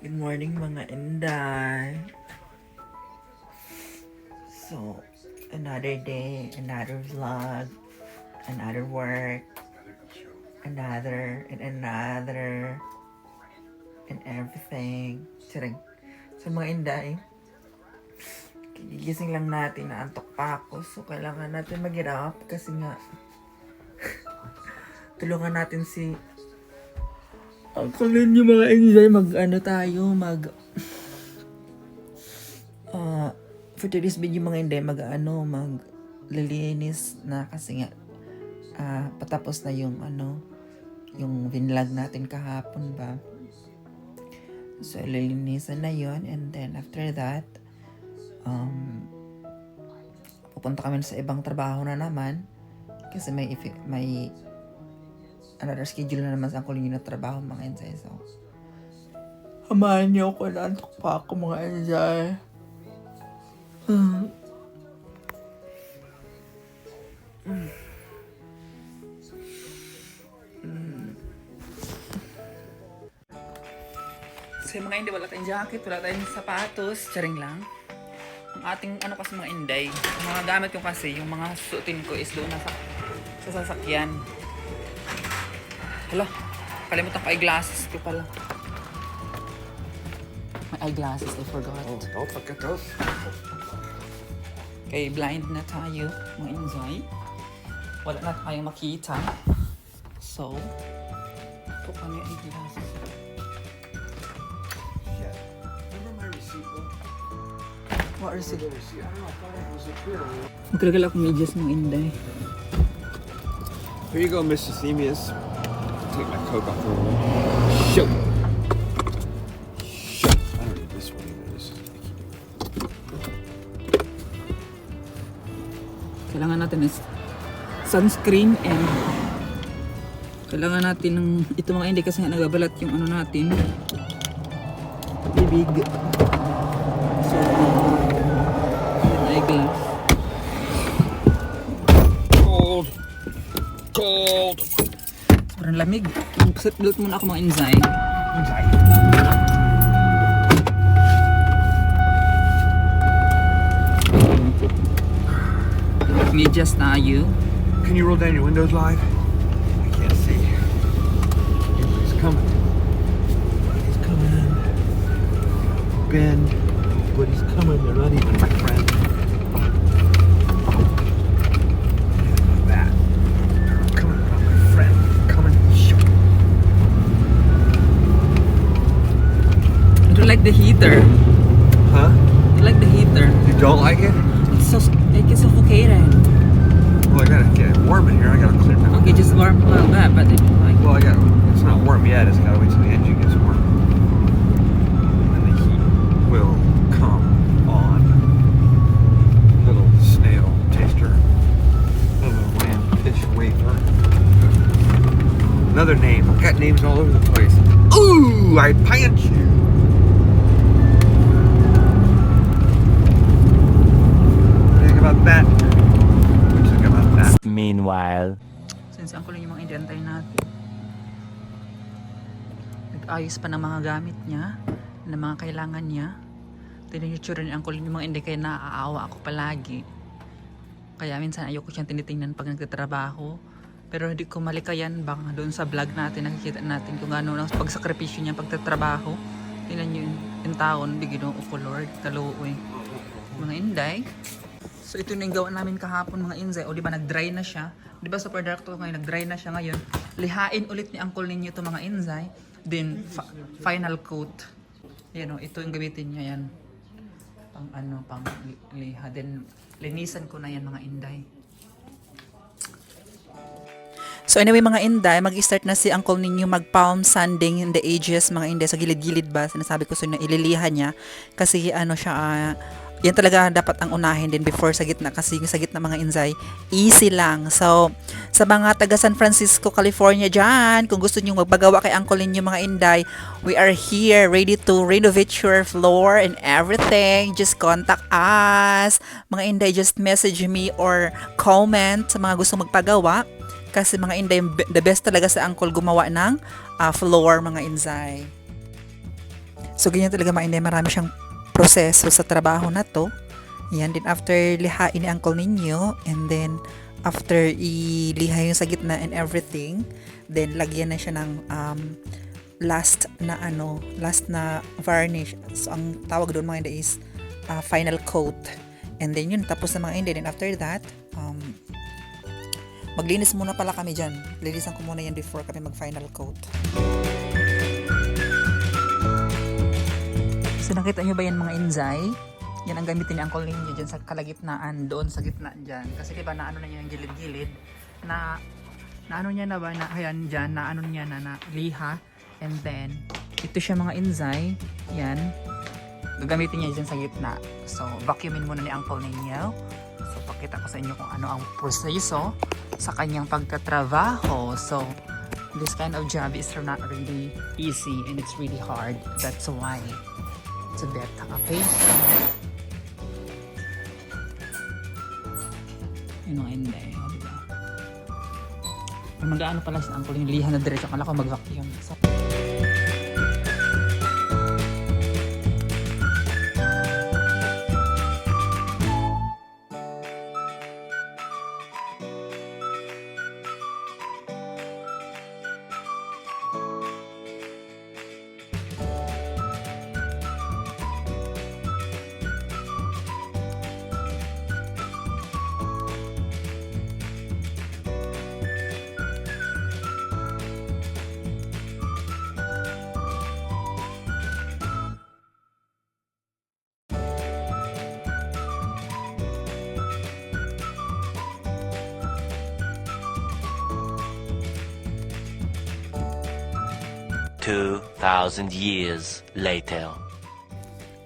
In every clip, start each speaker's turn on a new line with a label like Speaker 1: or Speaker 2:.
Speaker 1: Good morning mga Inday. So, another day, another vlog, another work, another and everything. Charing. So mga Inday, gigising lang natin, naantok pa ako. So kailangan natin mag-get-up kasi nga tulungan natin si ang kalin yung mga Inday, for today's video mga Inday, maglilinis na kasi nga patapos na yung yung vinlog natin kahapon ba. So lilinisan na yon, and then after that pupunta kami sa ibang trabaho na naman kasi may another schedule na naman sa kuling na trabaho mga Inday. So hamahan niyo ako, naantok pa ako mga Inday. So mga Inday, wala tayong jacket, wala tayong sapatos, charing lang. Ang ating kasi mga Inday, yung mga gamit ko kasi, yung mga suotin ko is doon sa sasakyan. Hala, kalimutan ko eyeglasses ko pala. My eyeglasses, I forgot.
Speaker 2: Oh, don't forget those.
Speaker 1: Okay, blind na tayo, mga Inday. Wala na tayong makita. So, ito kami yung eyeglasses.
Speaker 2: Yeah. Remember my receipt book?
Speaker 1: What receipt?
Speaker 2: The receipt. I don't know. I thought it was a clear.
Speaker 1: Magkaragal ako medyas mga Inday.
Speaker 2: Here you go, Mr. Semius. Take my coat off the room. Shoot. Shoot. I don't need this one either. This is icky.
Speaker 1: Kailangan natin is sunscreen, and kailangan natin ng ito mga Inday kasi nga nagabalat yung natin bibig. So eyeglass.
Speaker 2: Cold. Cold.
Speaker 1: Sobrang lamig. Seatbelt muna ako mga Inday. Medyas tayo.
Speaker 2: Can you roll down your windows live? I can't see. He's coming. He's coming. Ben. But he's coming. They're not even my friend. That. They're coming. They're not my friend. Coming. Shoot.
Speaker 1: I don't like the heater.
Speaker 2: Huh?
Speaker 1: I like the heater.
Speaker 2: You don't like it?
Speaker 1: It's suffocated.
Speaker 2: Well, I gotta get it warm in here. I gotta clear my.
Speaker 1: Okay, just warm a little bit, but
Speaker 2: Well, it's not warm yet. It's gotta wait till the engine gets warm. And the heat will come on. Little snail taster. Little lamb fish wafer. Another name. I've got names all over the place. Ooh, I pant you. What do you think about that? What do you think about that?
Speaker 3: Meanwhile.
Speaker 1: since ang kulang yung mga indentay natin. Nag-ayos pa ng mga gamit niya, ng mga kailangan niya. Tignan yung tsura niya, ang kulang yung mga indentay, kaya naaawa ako palagi. Kaya minsan ayoko siyang tinitingnan pag nagtatrabaho. Pero hindi ko malikayan, baka doon sa vlog natin nakikita natin kung ano ang pagsakripisyo niya pagtatrabaho. Tingnan niyo yung taon, bigyan ng uko Lord, kaluoy. Mga inday. So ito na yung gawa namin kahapon mga inday. O di ba nag-dry na siya? Di ba super dark to ngayon, nag-dry na siya ngayon. Lihain ulit ni Uncle ninyo ito mga inday. Then final coat. Yan o, ito yung gamitin niya yan. Pang liha. Then linisan ko na yan mga inday. So anyway mga inday, mag-start na si uncle ninyo mag-palm sanding in the edges mga inday, sa gilid-gilid ba, sinasabi ko sa inyo, ililihan niya kasi yan talaga dapat ang unahin din before sa gitna, kasi sa gitna mga inday, easy lang. So sa mga taga San Francisco, California dyan, kung gusto niyo magpagawa kay uncle ninyo mga inday, we are here ready to renovate your floor and everything. Just contact us mga inday, just message me or comment sa mga gusto magpagawa. Kasi mga inday, the best talaga sa uncle gumawa ng floor mga inday. So, ganyan talaga mga inday. Marami siyang proseso sa trabaho na to. Yan. Then, after lihain ni uncle ninyo, and then, after iliha yung sa gitna and everything, then, lagyan na siya ng last na varnish. So, ang tawag doon mga inday is final coat. And then, yun. Tapos na mga inday. Then, after that, maglinis muna pala kami dyan. Linisan ko muna yan before kami mag-final coat. So, nakita nyo ba yan mga inzay? Yan ang gamitin ni Uncle ninyo dyan sa kalagitnaan, doon sa gitna dyan. Kasi diba naano na niya yung gilid-gilid, na ano niya na ba, na ayan dyan, naano niya na liha. And then, ito siya mga inzay, yan. Gagamitin niya dyan sa gitna. So, vacuumin muna ni Uncle ninyo. So, pakita ko sa inyo kung ano ang proseso sa kanyang pagtatrabaho. So, this kind of job is not really easy and it's really hard. That's why it's a bit okay. Yun mga hindi. Diba? Mag-ano pala si Uncle yung liha na diretso. Kala ko mag-vacuum. So,
Speaker 3: Two 2,000 years later.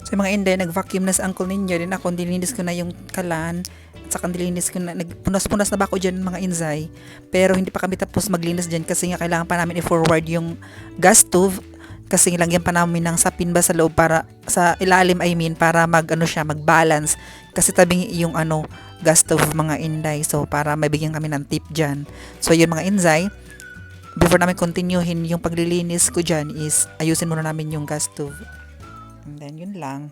Speaker 1: sa mga inday, nag-vacuum na sa uncle ninyo. Din ako, nilinis ko na yung kalan. At saka nilinis ko na, nagpunas-punas na ba ako dyan mga inzay. Pero hindi pa kami tapos maglinis dyan kasi nga kailangan pa namin i-forward yung gas stove. Kasi lagyan pa namin ng sapin ba sa loob para, sa ilalim para mag-balance. Kasi tabing yung gas stove mga inday. So, para mabigyan kami ng tip dyan. So, yun mga inzay. Before namin continuehin yung paglilinis ko dyan is ayusin muna namin yung gas stove. And then yun lang.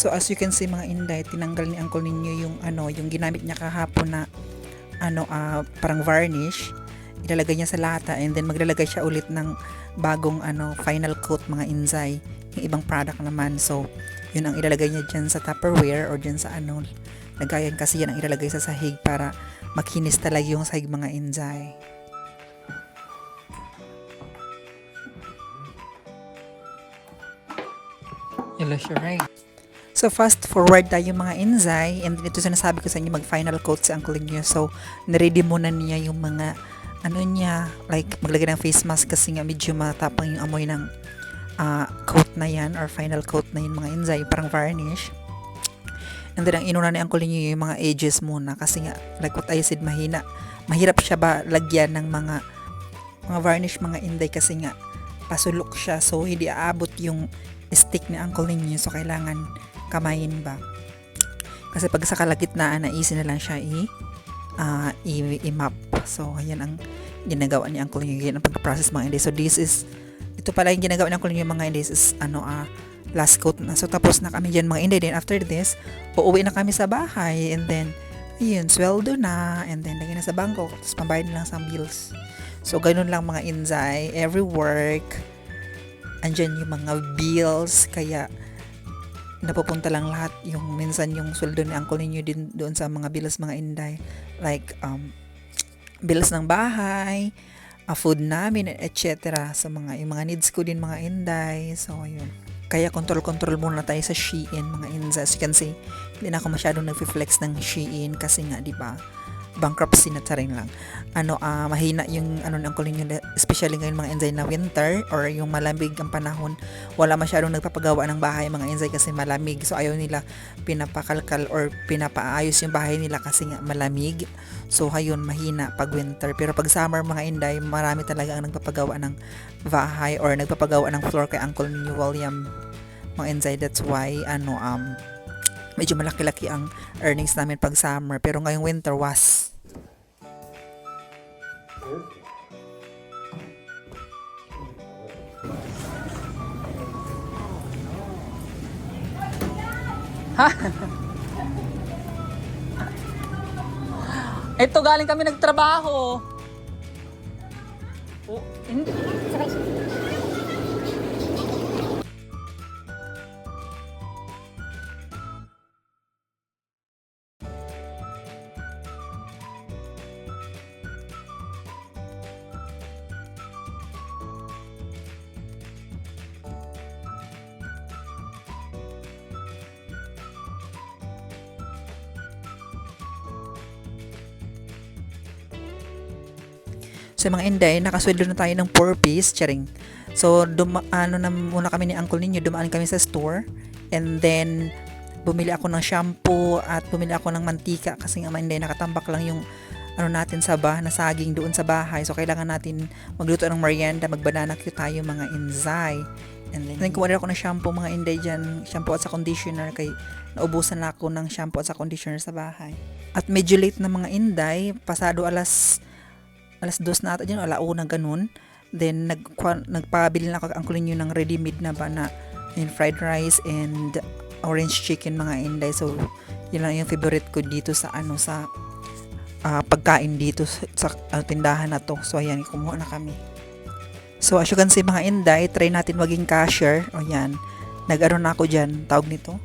Speaker 1: So as you can see mga inday, tinanggal ni uncle ninyo yung yung ginamit niya kahapon na parang varnish. Ilalagay niya sa lata and then maglalagay siya ulit ng bagong final coat mga inzay. Yung ibang product naman. So yun ang ilalagay niya diyan sa Tupperware or diyan sa lagayan kasi yan ang ilalagay sa sahig para makinis talaga yung sahig mga inzay. Hello, sure right. So, fast forward tayo mga inzay. And ito sinasabi ko sa inyo, mag-final coat si uncle niyo. So, naready muna niya yung mga, like, maglagay ng face mask kasi nga medyo matapang yung amoy ng coat na yan, or final coat na yun mga inzay, parang varnish. And then, ang inuna ni uncle niyo yung mga edges muna kasi nga, like what I said, mahirap siya ba lagyan ng mga varnish mga inday kasi nga, pasulok siya. So, hindi aabot yung stick ni uncle niyo. So, kailangan kamayin ba kasi pag sa kalagitnaan na easy na lang siya i-map. So ayan ang ginagawa ni uncle niyo, yan ang pag-process mga inday. So ito pala yung ginagawa ni uncle niyo mga inday is last coat na. So tapos na kami dyan mga inday. Then after this uuwi na kami sa bahay and then ayun, sweldo na and then lagyan na sa bangko tapos pambayad na lang sa bills. So ganun lang mga inzay, every work andyan yung mga bills, kaya napupunta lang lahat yung minsan yung sweldo ni uncle ninyo din doon sa mga bills mga inday, like bills ng bahay, food namin, etc. So yung mga needs ko din mga inday. So ayun, kaya control muna tayo sa Shein mga inday. As you can see, hindi na ako masyadong nag-flex ng Shein kasi nga 'di ba
Speaker 4: bankruptcy na rin lang. Mahina yung ng Uncle Ninyo, especially ngayon mga Inday na winter or yung malamig ang panahon. Wala masyadong nagpapagawa ng bahay mga Inday kasi malamig. So ayaw nila pinapakalkal or pinapaayos yung bahay nila kasi nga malamig. So ayun, mahina pag winter. Pero pag summer mga Inday, marami talaga ang nagpapagawa ng bahay or nagpapagawa ng floor kay Uncle Ninyo William mga Inday. That's why medyo malaki-laki ang earnings namin pag summer, pero ngayong winter was
Speaker 1: Ito, galing kami nagtrabaho. Oh, hindi.
Speaker 4: sa mga Inday, nakasweldo na tayo ng 4-piece, charing. So, muna kami ni Uncle Ninyo, dumaan kami sa store, and then, bumili ako ng shampoo, at bumili ako ng mantika, kasi nga mga Inday, nakatambak lang yung, natin sa na saging doon sa bahay. So, kailangan natin magluto ng merienda, mag-banana cue tayo mga Inzay. And then, kumuha ako ng shampoo mga Inday dyan, shampoo at sa conditioner, kay naubusan na ako ng shampoo at sa conditioner sa bahay. At medyo late na mga Inday, pasado alas 2 na ata dyan, alauna ganun. Then, nagpabili na ako ang Uncle Ninyo ng ready-made na ba na fried rice and orange chicken mga Inday. So, yun lang yung favorite ko dito sa sa pagkain dito sa tindahan na to. So, ayan, kumuha na kami. So, as you can see mga Inday, try natin maging cashier. O yan, na ako dyan, tawag nito.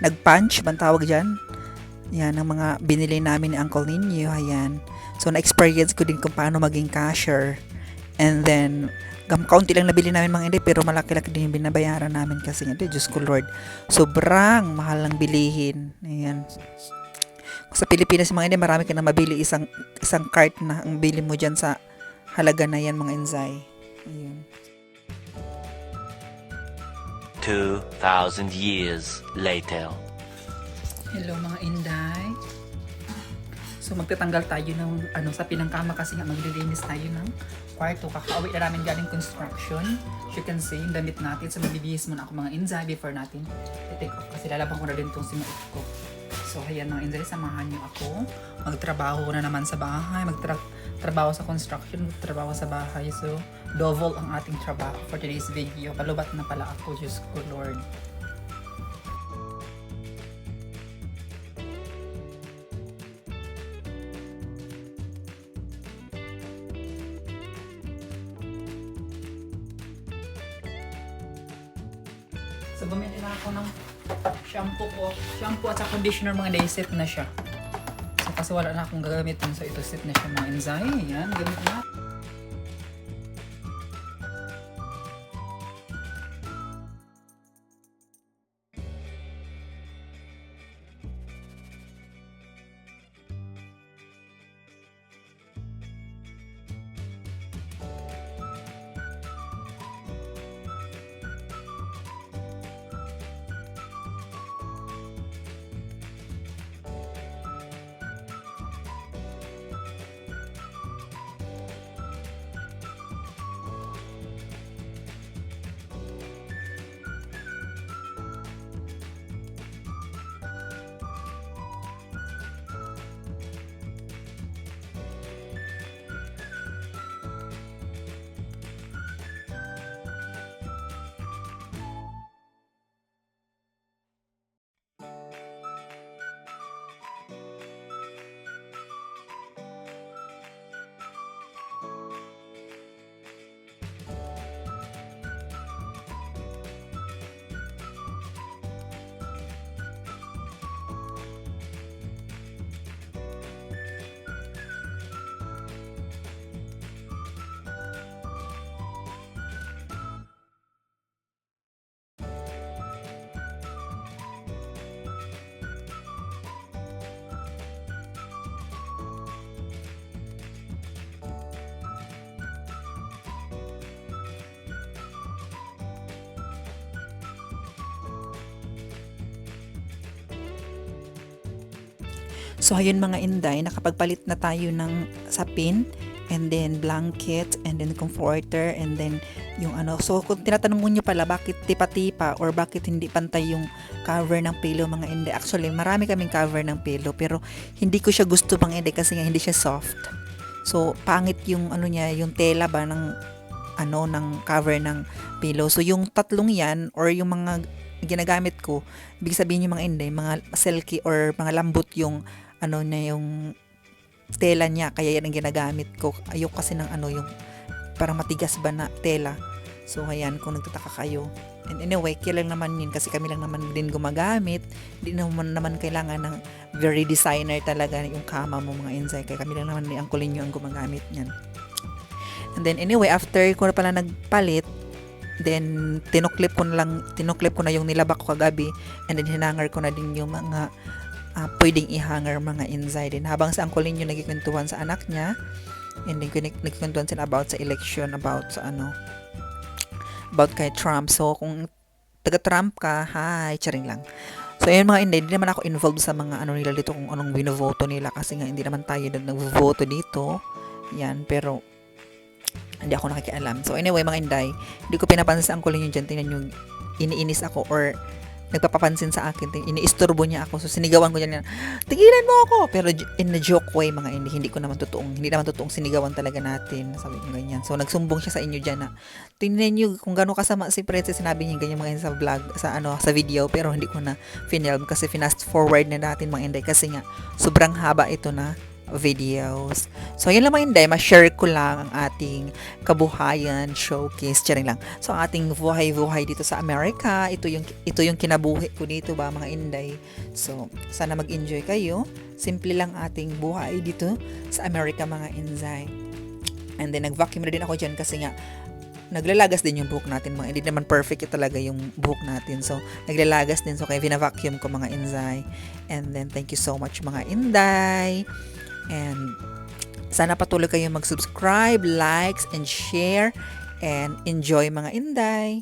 Speaker 4: Nag-punch, bang tawag dyan? Yan, ang mga binili namin ni Uncle Ninyo, ayan. So, na-experience ko din kung paano maging cashier. And then, kaunti lang nabili namin mga Inday, pero malaki-laki din yung binabayaran namin kasi nga, Diyos ko Lord, sobrang mahal ng bilihin. Ayan. Sa Pilipinas mga Inday, marami ka na mabili isang cart na ang bili mo dyan sa halaga na yan mga Inzay. Ayan.
Speaker 3: 2,000 years later.
Speaker 1: Hello mga Inday. So magtatanggal tayo ng sa pinangkama kasi nga maglilinis tayo ng kwarto. Kakauwi na namin galing construction. As you can see, yung damit natin. So magbibihis muna ako mga Inzay before natin i-take off kasi lalabang ko na din itong sinuot ko. So ayan mga Inzay, samahan niyo ako. Magtrabaho na naman sa bahay. Magtrabaho sa construction, magtrabaho sa bahay. So double ang ating trabaho for today's video. Palubat na pala ako, Diyos ko Lord. So, bumili na ako ng shampoo ko. Shampoo at sa conditioner mga day set na siya. So, kasi wala na akong gagamitin. So, ito set na siya mga Inzay. Ayan, gamit na.
Speaker 4: So ayun mga inday, nakapagpalit na tayo ng sapin, and then blanket, and then comforter, and then yung ano. So kung tinatanong mo nyo pala bakit tipa-tipa or bakit hindi pantay yung cover ng pillow mga inday. Actually, marami kaming cover ng pillow pero hindi ko siya gusto mga inday kasi nga hindi siya soft. So pangit yung ano niya, yung tela ba ng ano ng cover ng pillow. So yung tatlong yan or yung mga ginagamit ko, ibig sabihin yung mga inday, mga silky or mga lambot yung ano na yung tela niya, kaya yan ang ginagamit ko. Ayoko kasi ng ano yung parang matigas ba na tela. So ayan, kung nagtataka kayo. And anyway, kailan naman yun kasi kami lang naman din gumagamit. Hindi naman kailangan ng very designer talaga yung kama mo mga inday. Kaya kami lang naman ni Uncle Ninyo ang gumagamit niyan. And then anyway, after ko na pala nagpalit, then tinuklip ko na yung nilabak ko kagabi, and then hinanger ko na din yung mga pwedeng i-hanger mga inday din. Habang sa Uncle Ninyo nagkikwentuhan sa anak niya, and then nagkikwentuhan sila about sa election, about sa ano, about kay Trump. So kung taga-Trump ka, hi, charing lang. So ayun mga inday, hindi naman ako involved sa mga ano nila dito, kung anong binovoto nila, kasi nga hindi naman tayo nagvoto dito. Yan, pero hindi ako nakikialam. So anyway mga inday, hindi ko pinapansin sa Uncle Ninyo dyan. Tingnan nyo, iniinis ako or nagpapapansin sa akin, iniisturbo niya ako. So sinigawan ko niya, tigilan mo ako, pero in a joke way mga hindi naman totoong sinigawan talaga natin, sabi ko ganyan. So nagsumbong siya sa inyo diyan na tingnan niyo kung gaano kasama si Princess, sinabi niya ganyan mga sa vlog, sa video, pero hindi ko na finalm kasi fast forward na natin mga inday kasi nga sobrang haba ito na videos. So yun lang mga inday, ma-share ko lang ang ating kabuhayan showcase, charing lang. So ang ating buhay dito sa Amerika, ito yung kinabuhi ko dito ba mga inday. So sana mag-enjoy kayo. Simple lang ating buhay dito sa Amerika mga inday. And then nag-vacuum na din ako dyan kasi nga naglalagas din yung buhok natin mga, hindi naman perfect talaga yung buhok natin, so naglalagas din, so kaya vina-vacuum ko mga inday. And then thank you so much mga inday, and sana patuloy kayong mag-subscribe, likes, and share, and enjoy mga inday.